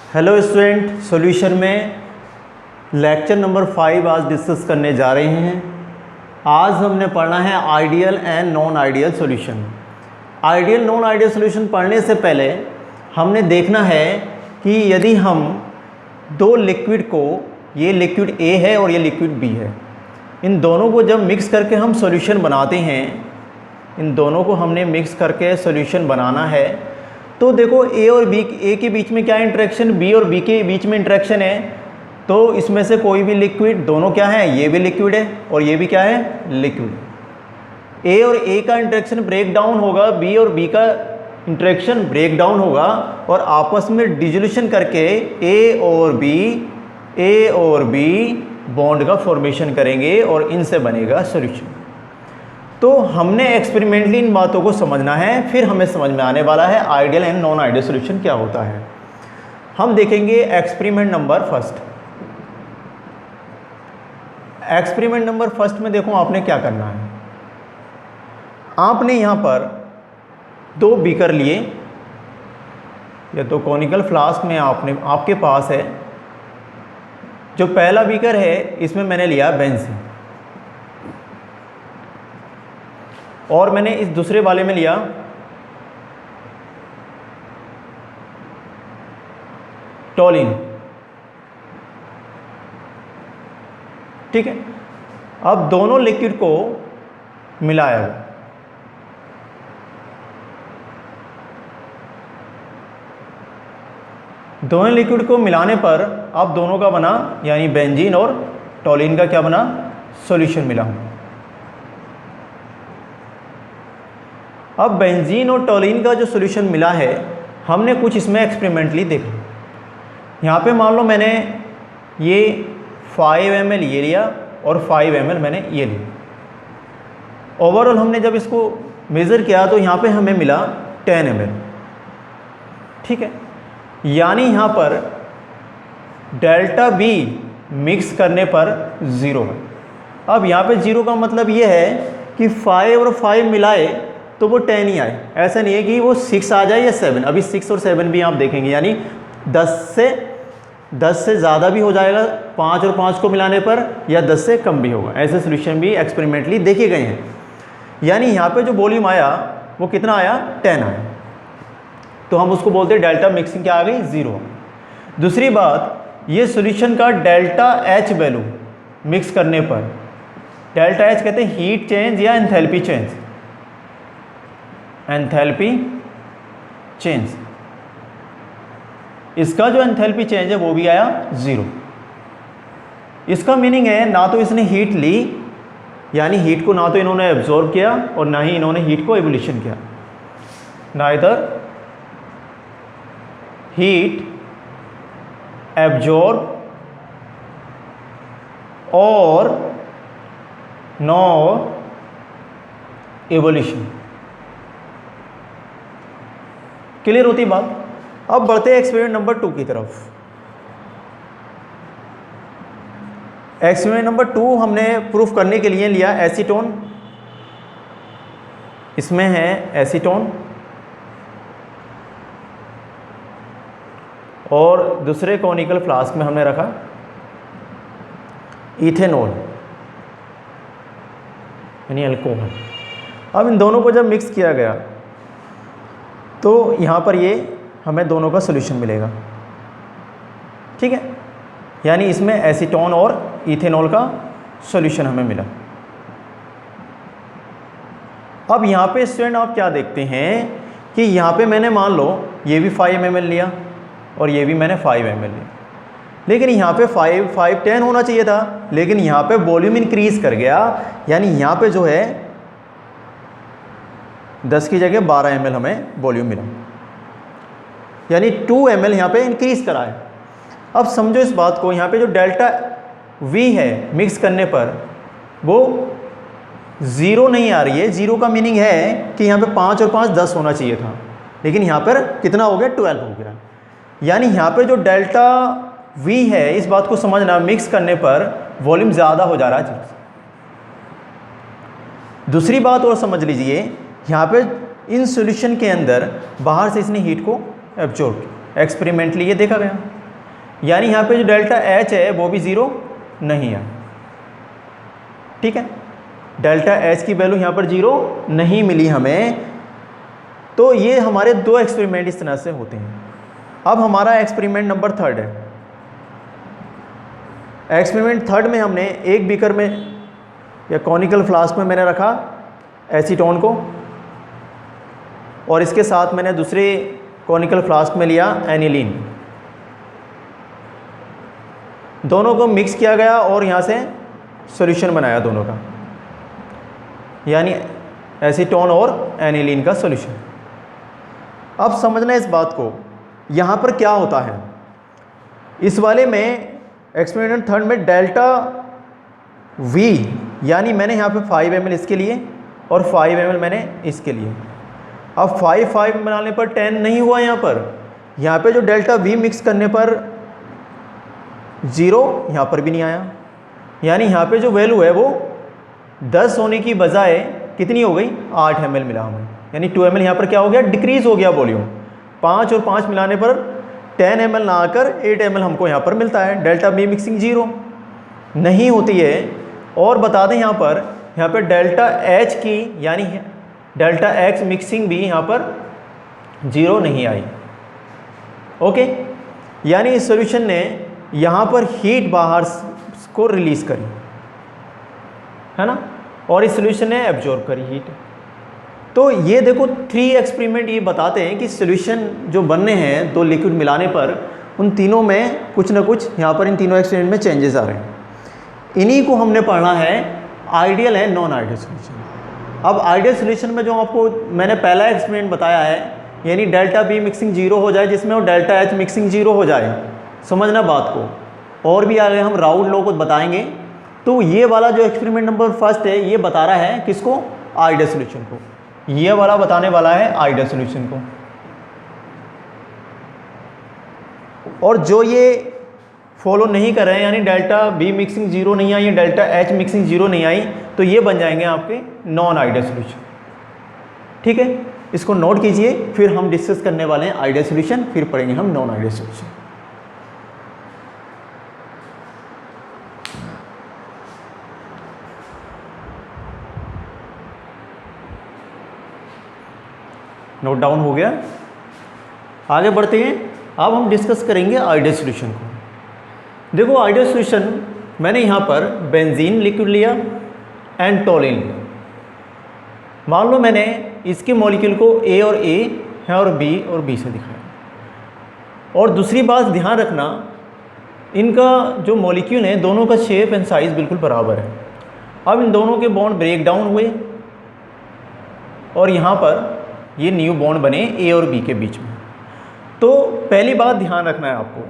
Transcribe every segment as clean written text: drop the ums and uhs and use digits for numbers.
Hello student, solution में lecture number 5 आज discuss करने जा रहे हैं। आज हमने पढ़ना है ideal and non ideal solution. Ideal non ideal solution पढ़ने से पहले हमने देखना है कि यदि हम दो लिक्विड को, ये लिक्विड ए है और ये लिक्विड बी है, इन दोनों को जब मिक्स करके हम सॉल्यूशन बनाते हैं, इन दोनों को हमने मिक्स करके सॉल्यूशन बनाना है, तो देखो ए और बी, ए के बीच में क्या इंटरेक्शन, बी और बी के बीच में इंटरेक्शन है। तो इसमें से कोई भी लिक्विड, दोनों क्या है, ये भी लिक्विड है और ये भी क्या है, लिक्विड। ए और ए का इंटरेक्शन ब्रेक डाउन होगा, बी और बी का इंटरेक्शन ब्रेक डाउन होगा और आपस में डिसोल्यूशन करके ए और बी बॉन्ड का फॉर्मेशन करेंगे और इनसे बनेगा सॉल्यूशन। तो हमने एक्सपेरिमेंटली इन बातों को समझना है, फिर हमें समझ में आने वाला है ideal and non ideal solution क्या होता है। हम देखेंगे experiment number first. Experiment number first में देखो आपने क्या करना है। आपने यहाँ पर दो बीकर लिए या तो कॉनिकल फ्लास्क में आपके पास है। जो पहला बीकर है इसमें मैंने लिया बेंजीन और मैंने इस दूसरे वाले में लिया टोलिन। ठीक है, अब दोनों लिक्विड को मिलाया। दोनों लिक्विड को मिलाने पर अब दोनों का बना, यानी बेंजीन और टोलिन का क्या बना, सॉल्यूशन मिला। अब बेंजीन और टोलिन का जो सॉल्यूशन मिला है, हमने कुछ इसमें एक्सपेरिमेंटली देखा। यहाँ पे मान लो मैंने ये 5 ml ये लिया और 5 ml मैंने ये लिया। ओवरऑल हमने जब इसको मेज़र किया तो यहाँ पे हमें मिला 10 ml। ठीक है, यानी यहाँ पर डेल्टा बी मिक्स करने पर 0 है। अब यहाँ पे 0 का मतलब ये है कि 5 और 5 मिलाए तो वो 10 ही आए। ऐसा नहीं है कि वो 6 आ जाए या 7। अभी 6 और 7 भी आप देखेंगे, यानी 10 से ज़्यादा भी हो जाएगा 5 और 5 को मिलाने पर, या 10 से कम भी होगा। ऐसे सोल्यूशन भी एक्सपेरिमेंटली देखे गए हैं। यानी यहाँ पे जो वॉल्यूम आया वो कितना आया, 10 आया। तो हम उसको बोलते हैं डेल्टा मिक्सिंग क्या आ गई, 0। दूसरी बात, ये सॉल्यूशन का डेल्टा एच वैल्यू मिक्स करने पर, डेल्टा एच कहते हैं हीट चेंज या एंथैल्पी चेंज, एंथैल्पी चेंज। इसका जो एंथैल्पी चेंज है वो भी आया 0। इसका मीनिंग है ना तो इसने हीट ली, यानी हीट को ना तो इन्होंने एब्जॉर्ब किया और ना ही इन्होंने हीट को एवोल्यूशन किया। नाइदर हीट एब्जॉर्ब और नॉर एवोल्यूशन। क्लियर होती बात। अब बढ़ते हैं एक्सपेरिमेंट नंबर 2 की तरफ। एक्सपेरिमेंट नंबर 2 हमने प्रूफ करने के लिए लिया एसीटोन। इसमें है एसीटोन और दूसरे कॉनिकल फ्लास्क में हमने रखा इथेनॉल, यानी अल्कोहल। अब इन दोनों को जब मिक्स किया गया तो यहाँ पर ये हमें दोनों का सॉल्यूशन मिलेगा। ठीक है, यानी इसमें एसीटोन और इथेनॉल का सॉल्यूशन हमें मिला। अब यहाँ पे स्टूडेंट आप क्या देखते हैं कि यहाँ पे मैंने मान लो ये भी 5 ml लिया और ये भी मैंने 5 ml लिया, लेकिन यहाँ पे 5 10 होना चाहिए था, लेकिन यहाँ पे वॉल्यूम इंक्रीज कर गया। यानी यहाँ पे जो है 10 की जगह 12 ml हमें वॉल्यूम मिला, यानी 2 ml यहाँ पे इंक्रीज करा है। अब समझो इस बात को, यहाँ पे जो डेल्टा वी है मिक्स करने पर वो 0 नहीं आ रही है। 0 का मीनिंग है कि यहाँ पे 5 और 5 10 होना चाहिए था, लेकिन यहाँ पर कितना हो गया, 12 हो गया। यानी यहाँ पे जो डेल्टा वी है, इस बात को समझना, मिक्स करने पर वॉल्यूम ज़्यादा हो जा रहा है। दूसरी बात और समझ लीजिए, यहाँ पे इन सॉल्यूशन के अंदर बाहर से इसने हीट को एब्जॉर्ब किया, एक्सपेरिमेंटली ये देखा गया। यानी यहाँ पे जो डेल्टा एच है वो भी ज़ीरो नहीं है, ठीक है। डेल्टा एच की वैल्यू यहाँ पर ज़ीरो नहीं मिली हमें। तो ये हमारे दो एक्सपेरिमेंट इस तरह से होते हैं। अब हमारा एक्सपेरिमेंट नंबर थर्ड है। एक्सपेरिमेंट थर्ड में हमने एक बीकर में या कॉनिकल फ्लास्क में मैंने रखा एसीटोन को, और इसके साथ मैंने दूसरे कॉनिकल फ्लास्क में लिया एनिलीन। दोनों को मिक्स किया गया और यहाँ से सॉल्यूशन बनाया दोनों का, यानी एसीटोन और एनिलीन का सॉल्यूशन। अब समझना इस बात को, यहाँ पर क्या होता है। इस वाले में एक्सपेरिमेंट थर्ड में डेल्टा वी, यानी मैंने यहाँ पे 5 ml इसके लिए और 5 ml मैंने इसके लिए। अब 5 बनाने पर 10 नहीं हुआ यहाँ पे जो डेल्टा वी मिक्स करने पर 0 यहाँ पर भी नहीं आया। यानी यहाँ पे जो वैल्यू है वो 10 होने की बजाय कितनी हो गई, 8 ml मिला हमें। यानी 2 ml यहाँ पर क्या हो गया, डिक्रीज़ हो गया वॉल्यूम। 5 और 5 मिलाने पर 10 ml ना आकर 8 ml हमको यहाँ पर मिलता है। डेल्टा बी मिक्सिंग 0 नहीं होती है। और बता दें यहाँ पर डेल्टा एच की यानी डेल्टा एक्स मिक्सिंग भी यहाँ पर 0 नहीं आई। ओके, यानी इस सॉल्यूशन ने यहाँ पर हीट बाहर को रिलीज़ करी, है ना, और इस सॉल्यूशन ने एब्जॉर्ब करी हीट। तो ये देखो 3 एक्सपेरिमेंट ये बताते हैं कि सॉल्यूशन जो बनने हैं दो लिक्विड मिलाने पर उन तीनों में कुछ ना कुछ यहाँ पर इन तीनों एक्सपेरिमेंट में चेंजेस आ रहे हैं। इन्हीं को हमने पढ़ना है आइडियल है नॉन आइडियल सॉल्यूशन। अब आइडियल सॉल्यूशन में जो आपको मैंने पहला एक्सपेरिमेंट बताया है, यानी डेल्टा बी मिक्सिंग 0 हो जाए जिसमें वो डेल्टा एच मिक्सिंग 0 हो जाए, समझना बात को। और भी आगे हम राउल्ट लॉ को बताएंगे। तो ये वाला जो एक्सपेरिमेंट नंबर फर्स्ट है ये बता रहा है किसको, आइडियल सॉल्यूशन को। ये वाला बताने वाला है आइडियल सॉल्यूशन को। और जो ये फॉलो नहीं कर रहे हैं, यानी डेल्टा बी मिक्सिंग 0 नहीं आई, डेल्टा एच मिक्सिंग 0 नहीं आई, तो ये बन जाएंगे आपके नॉन आइडियल सॉल्यूशन। ठीक है, इसको नोट कीजिए। फिर हम डिस्कस करने वाले हैं आइडियल सॉल्यूशन, फिर पढ़ेंगे हम non ideal solution. Note down हो गया, आगे बढ़ते हैं। अब हम डिस्कस करेंगे आइडियल सॉल्यूशन को। देखो आइडियल सॉल्यूशन मैंने यहाँ पर बेंजीन लिक्विड लिया एंड टोलिन लिया। मान लो मैंने इसके मॉलिक्यूल को ए और ए है और बी से दिखाया। और दूसरी बात ध्यान रखना, इनका जो मॉलिक्यूल है दोनों का शेप एंड साइज़ बिल्कुल बराबर है। अब इन दोनों के बॉन्ड ब्रेक डाउन हुए और यहाँ पर ये न्यू बॉन्ड बने ए और बी के बीच में। तो पहली बात ध्यान रखना है आपको,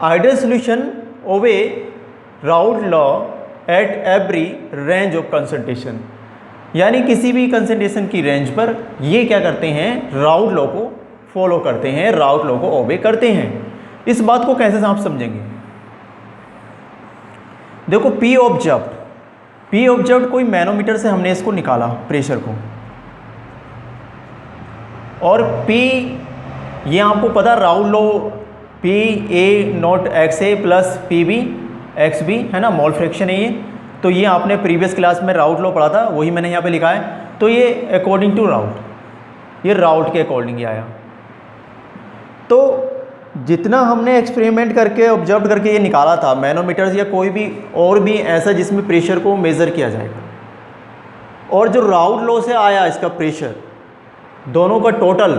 ideal solution obey Raoult law at every range of concentration, यानी किसी भी कंसंट्रेशन की रेंज पर ये क्या करते हैं, राउल्ट लॉ को फॉलो करते हैं, राउल्ट लॉ को ओबे करते हैं। इस बात को कैसे आप समझेंगे, देखो पी ऑब्जर्व्ड कोई मैनोमीटर से हमने इसको निकाला प्रेशर को, और P ये आपको पता Raoult law P A naught x a plus p b x b, है ना, मोल फ्रैक्शन है ये। तो ये आपने प्रीवियस क्लास में राउल्ट लॉ पढ़ा था, वही मैंने यहाँ पे लिखा है। तो ये अकॉर्डिंग टू राउल्ट, ये राउल्ट के अकॉर्डिंग ही आया। तो जितना हमने एक्सपेरिमेंट करके ऑब्जर्व करके ये निकाला था मैनोमीटर्स या कोई भी और भी ऐसा जिसमें प्रेशर को मेज़र किया जाएगा, और जो राउल्ट लॉ से आया इसका प्रेशर, दोनों का टोटल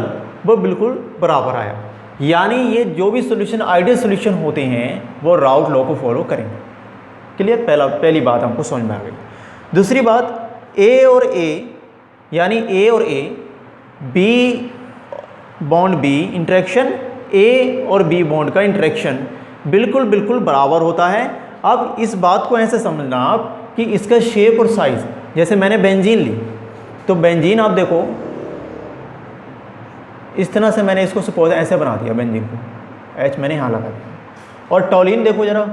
वो बिल्कुल बराबर आया। यानी ये जो भी सॉल्यूशन आइडियल सॉल्यूशन होते हैं वो राउल्ट लॉ को फॉलो करेंगे। क्लियर, पहली बात हमको समझ में आ गई। दूसरी बात, ए और ए, यानी ए और ए, बी बॉन्ड बी इंटरेक्शन, ए और बी बॉन्ड का इंटरेक्शन बिल्कुल बराबर होता है। अब इस बात को ऐसे समझना आप कि इसका शेप और साइज़, जैसे मैंने बेंजीन ली, तो बेंजीन आप देखो इस तरह से मैंने इसको सपोज ऐसे बना दिया बेंजीन को, एच मैंने यहाँ लगा दिया। और टोलिन देखो जरा,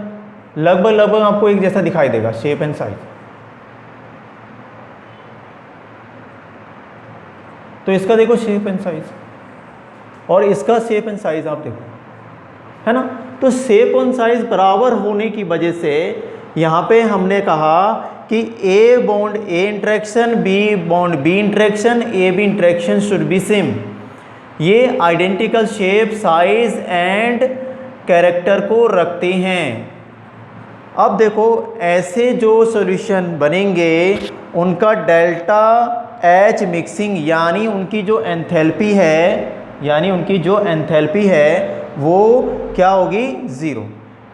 लगभग आपको एक जैसा दिखाई देगा शेप एंड साइज। तो इसका देखो शेप एंड साइज और इसका शेप एंड साइज आप देखो, है ना। तो शेप एंड साइज बराबर होने की वजह से यहाँ पे हमने कहा कि A bond A interaction, B bond B interaction, A B interaction should be same. ये identical shape, size and character को रखते हैं। अब देखो ऐसे जो सॉल्यूशन बनेंगे उनका डेल्टा एच मिक्सिंग यानी उनकी जो एंथैल्पी है वो क्या होगी, ज़ीरो।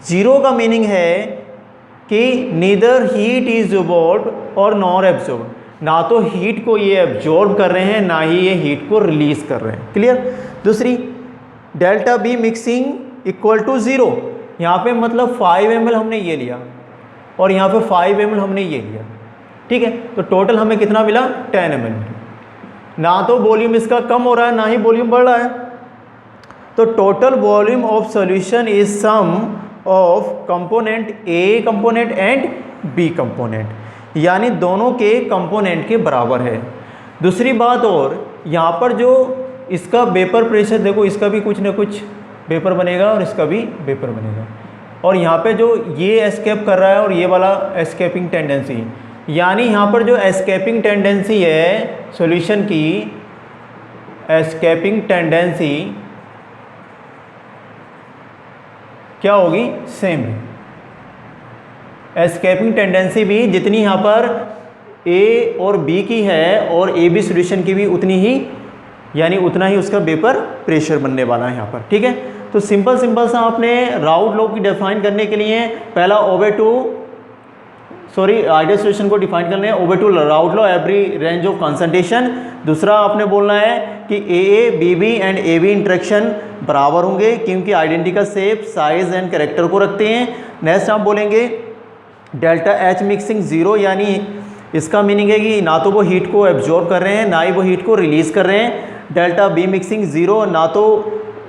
ज़ीरो का मीनिंग है कि नीदर हीट इज एब्जॉर्ब्ड और नॉर एब्जॉर्ब्ड, ना तो हीट को ये एब्जॉर्ब कर रहे हैं ना ही ये हीट को रिलीज कर रहे हैं। क्लियर। दूसरी, delta b mixing equal to zero. यहाँ पे मतलब 5 ml हमने ये लिया और यहाँ पे 5 ml हमने ये लिया, ठीक है। तो टोटल हमें कितना मिला, 10 ml। ना तो वॉल्यूम इसका कम हो रहा है ना ही वॉल्यूम बढ़ रहा है। तो total volume of solution is sum of component a component and b component, यानी दोनों के कंपोनेंट के बराबर है। दूसरी बात और यहाँ पर जो इसका वेपर प्रेशर देखो, इसका भी कुछ ना कुछ वेपर बनेगा और इसका भी वेपर बनेगा। और यहाँ पे जो ये एस्केप कर रहा है और ये वाला एस्केपिंग टेंडेंसी, यानी यहाँ पर जो एस्केपिंग टेंडेंसी है सॉल्यूशन की, एस्केपिंग टेंडेंसी क्या होगी, सेम है। एस्केपिंग टेंडेंसी भी जितनी यहाँ पर ए और बी की है और ए बी सॉल्यूशन की भी उतनी ही, यानी उतना ही उसका वेपर प्रेशर बनने वाला है यहाँ पर, ठीक है। तो सिंपल सा आपने राउट लॉ की डिफाइन करने के लिए पहला आइडियल सॉल्यूशन को डिफाइन करने हैं obey to Raoult law every range of concentration. दूसरा आपने बोलना है कि A B B and A B interaction बराबर होंगे क्योंकि identical shape, size and character को रखते हैं। नेक्स्ट आप बोलेंगे डेल्टा एच मिक्सिंग ज़ीरो, यानी इसका मीनिंग है कि ना तो वो हीट को एब्जॉर्ब कर रहे हैं ना ही वो हीट को रिलीज़ कर रहे हैं। डेल्टा बी मिक्सिंग ज़ीरो, ना तो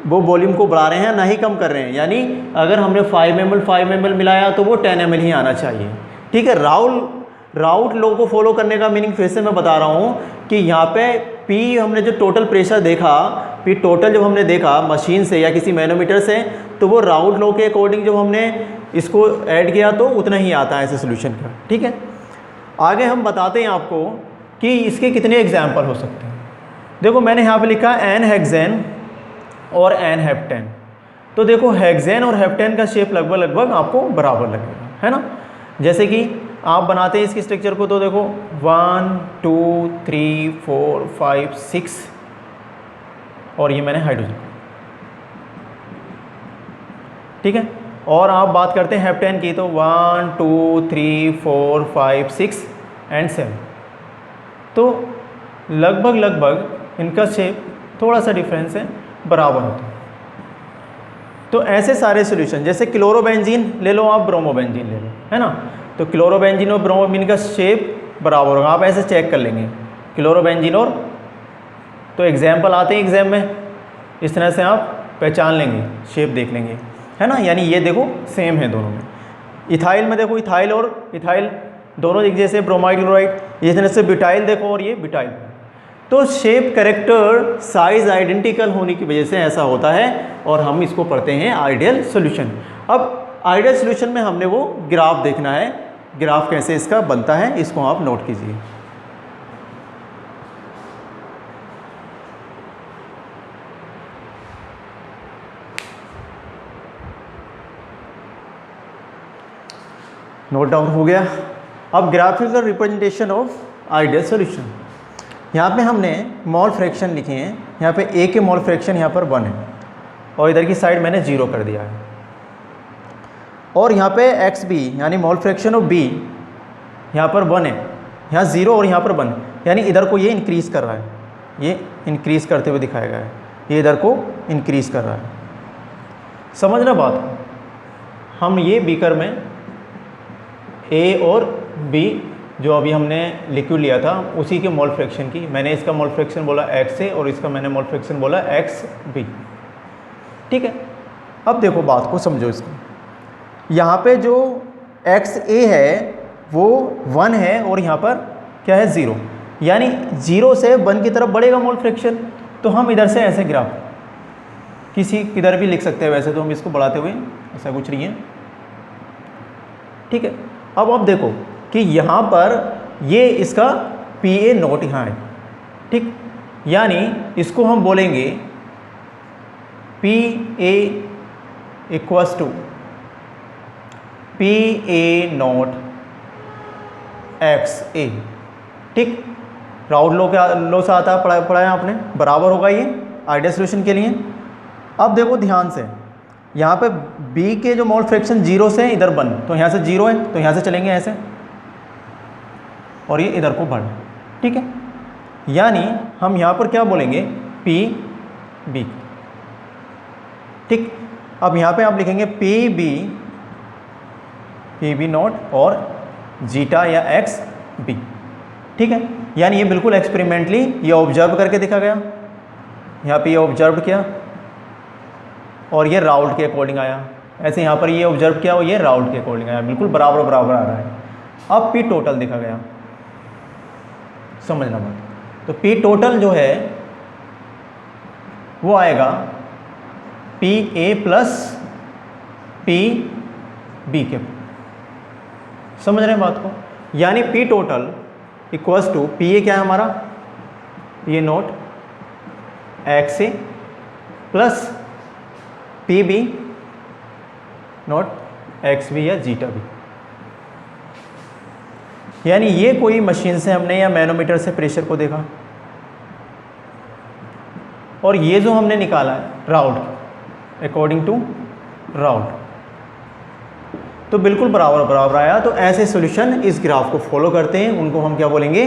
वो वॉल्यूम को बढ़ा रहे हैं ना ही कम कर रहे हैं, यानी अगर हमने 5 ml मिलाया तो वो 10 ml ही आना चाहिए, ठीक है। राउट लॉ को फॉलो करने का मीनिंग फिर से मैं बता रहा हूँ कि यहाँ पे P हमने जो टोटल प्रेशर देखा, P टोटल जब हमने देखा मशीन से या किसी मैनोमीटर से, तो वो राउट लॉ के अकॉर्डिंग जब हमने इसको ऐड किया तो उतना ही आता है ऐसे सोल्यूशन का, ठीक है। आगे हम बताते हैं आपको कि इसके कितने एग्जाम्पल हो सकते हैं। देखो मैंने यहाँ पे लिखा एन हेक्सेन और एन हेप्टेन। तो देखो हेक्सेन और हेप्टेन का शेप लगभग आपको बराबर लगेगा, है ना। जैसे कि आप बनाते हैं इसकी स्ट्रक्चर को, तो देखो 1 2 3 4 5 6 और ये मैंने हाइड्रोजन, ठीक है। और आप बात करते हैं हेप्टेन की, तो 1 2 3 4 5 6 एंड 7। तो लगभग इनका शेप थोड़ा सा डिफरेंस है, बराबर होता है। तो ऐसे सारे सॉल्यूशन, जैसे क्लोरोबेंजीन ले लो आप, ब्रोमोबेंजीन ले लो, है ना। तो क्लोरोबेंजीन और ब्रोमोबेंजीन का शेप बराबर होगा, आप ऐसे चेक कर लेंगे क्लोरोबेंजीन और, तो एग्जाम्पल आते हैं एग्जाम में, इस तरह से आप पहचान लेंगे, शेप देख लेंगे, है ना। यानी ये देखो सेम है दोनों में। इथाइल में देखो इथाइल और इथाइल दोनों एक जैसे, ब्रोमाइड क्लोराइड, इस तरह से ब्यूटाइल देखो और ये ब्यूटाइल। तो शेप, कैरेक्टर, साइज आइडेंटिकल होने की वजह से ऐसा होता है और हम इसको पढ़ते हैं आइडियल सॉल्यूशन। अब आइडियल सॉल्यूशन में हमने वो ग्राफ देखना है, ग्राफ कैसे इसका बनता है इसको आप नोट कीजिए। नोट डाउन हो गया। अब graphical representation of ideal solution. यहाँ पे हमने मोल फ्रैक्शन लिखे हैं, यहाँ पे ए के मोल फ्रैक्शन यहाँ पर 1 है और इधर की साइड मैंने 0 कर दिया है। और यहाँ पे एक्स बी यानी मोल फ्रैक्शन ऑफ बी यहाँ पर 1 है, यहाँ 0 और यहाँ पर 1, यानी इधर को ये इंक्रीज़ कर रहा है, ये इंक्रीज़ करते हुए दिखाया गया है, ये इधर को इंक्रीज़ कर रहा है। समझना बात, हम ये बीकर में ए और बी जो अभी हमने लिक्विड लिया था उसी के मोल फ्रैक्शन की, मैंने इसका मोल फ्रैक्शन बोला एक्स ए और इसका मैंने मोल फ्रैक्शन बोला एक्स बी, ठीक है। अब देखो बात को समझो इसको, यहाँ पे जो एक्स ए है वो 1 है और यहाँ पर क्या है 0, यानी 0 से 1 की तरफ बढ़ेगा मोल फ्रैक्शन। तो हम इधर से ऐसे ग्राफ किसी किधर भी लिख सकते हैं, वैसे तो हम इसको बढ़ाते हुए, ऐसा कुछ नहीं है, ठीक है। अब देखो कि यहाँ पर ये इसका PA नोट यहाँ है, ठीक, यानी इसको हम बोलेंगे PA equals to PA naught XA, ठीक। राउट लो से आता है, पढ़ाया आपने, बराबर होगा ये आइडियल सॉल्यूशन के लिए। अब देखो ध्यान से, यहाँ पे B के जो मोल फ्रैक्शन 0 से इधर 1, तो यहाँ से 0 है, तो यहाँ से चलेंगे ऐसे, और ये इधर को बढ़, ठीक है। यानी हम यहाँ पर क्या बोलेंगे, PB, ठीक। अब यहाँ पे आप लिखेंगे PB नोट और जीटा या XB, ठीक है। यानी ये बिल्कुल एक्सपेरिमेंटली ये ऑब्जर्व करके देखा गया, यहाँ पे ये ऑब्जर्व किया और ये राउल्ट के अकॉर्डिंग आया, ऐसे यहाँ पर ये ऑब्जर्व किया और ये राउल्ट के अकॉर्डिंग आया, बिल्कुल बराबर बराबर आ रहा है। अब P टोटल देखा गया, समझना बात। तो P टोटल जो है वो आएगा PA प्लस PB के, समझ रहे हैं बात को। यानी P total equals to PA क्या है हमारा, PA naught XA plus PB naught XB या जीटा B। यानी ये कोई मशीन से हमने या मैनोमीटर से प्रेशर को देखा, और ये जो हमने निकाला है राउल्ट अकॉर्डिंग टू राउल्ट, तो बिल्कुल बराबर बराबर आया। तो ऐसे सॉल्यूशन इस ग्राफ को फॉलो करते हैं, उनको हम क्या बोलेंगे,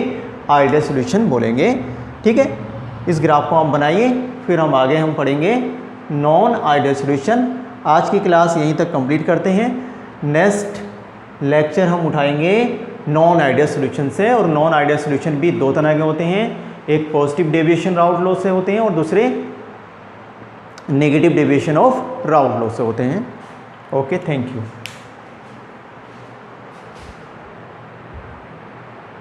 आइडियल सॉल्यूशन बोलेंगे, ठीक है। इस ग्राफ को हम बनाइए, फिर हम आगे हम पढ़ेंगे नॉन आइडियल सॉल्यूशन। आज की क्लास यहीं तक कंप्लीट करते हैं। नेक्स्ट लेक्चर हम उठाएंगे नॉन आइडियल सॉल्यूशन से, और नॉन आइडियल सॉल्यूशन भी दो तरह के होते हैं, एक पॉजिटिव डेविएशन राउल्ट लॉ से होते हैं और दूसरे negative deviation of Raoult law से होते हैं। Okay, thank you.